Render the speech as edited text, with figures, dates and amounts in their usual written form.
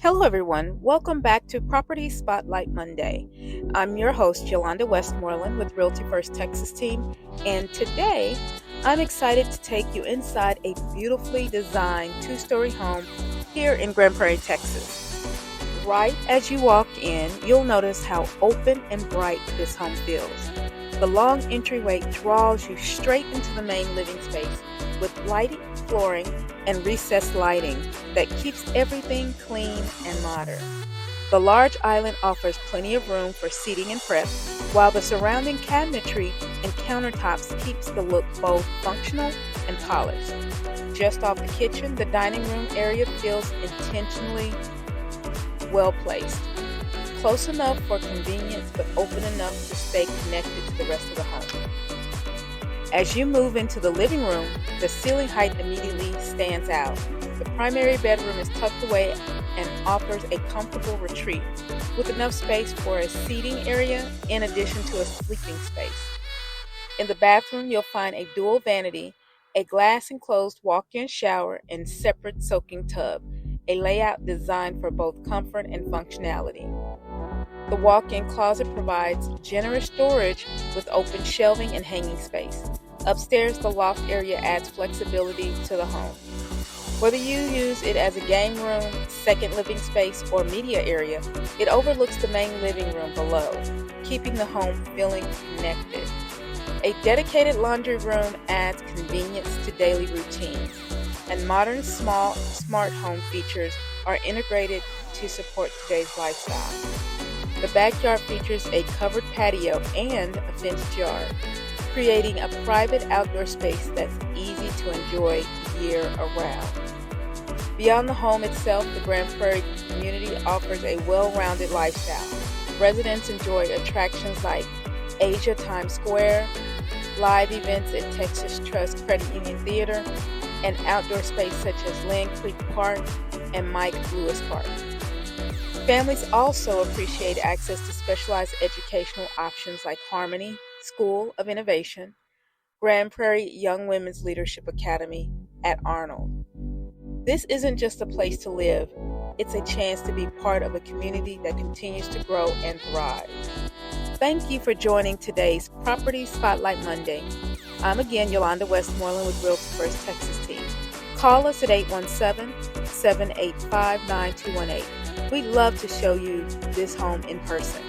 Hello, everyone. Welcome back to Property Spotlight Monday. I'm your host, Yolanda Westmoreland with Realty First Texas team, and today I'm excited to take you inside a beautifully designed two-story home here in Grand Prairie, Texas. Right as you walk in, you'll notice how open and bright this home feels. The long entryway draws you straight into the main living space with lighting, flooring, and recessed lighting that keeps everything clean and modern. The large island offers plenty of room for seating and prep, while the surrounding cabinetry and countertops keeps the look both functional and polished. Just off the kitchen, the dining room area feels intentionally well placed. Close enough for convenience, but open enough to stay connected to the rest of the home. As you move into the living room, the ceiling height immediately stands out. The primary bedroom is tucked away and offers a comfortable retreat, with enough space for a seating area in addition to a sleeping space. In the bathroom, you'll find a dual vanity, a glass-enclosed walk-in shower, and separate soaking tub, a layout designed for both comfort and functionality. The walk-in closet provides generous storage with open shelving and hanging space. Upstairs, the loft area adds flexibility to the home. Whether you use it as a game room, second living space, or media area, it overlooks the main living room below, keeping the home feeling connected. A dedicated laundry room adds convenience to daily routines, and modern smart home features are integrated to support today's lifestyle. The backyard features a covered patio and a fenced yard, creating a private outdoor space that's easy to enjoy year-round. Beyond the home itself, the Grand Prairie community offers a well-rounded lifestyle. Residents enjoy attractions like Asia Times Square, live events at Texas Trust Credit Union Theater, and outdoor space such as Lynn Creek Park and Mike Lewis Park. Families also appreciate access to specialized educational options like Harmony School of Innovation, Grand Prairie Young Women's Leadership Academy at Arnold. This isn't just a place to live, it's a chance to be part of a community that continues to grow and thrive. Thank you for joining today's Property Spotlight Monday. I'm again Yolanda Westmoreland with Realty First Texas team. Call us at 817-785-9218. We'd love to show you this home in person.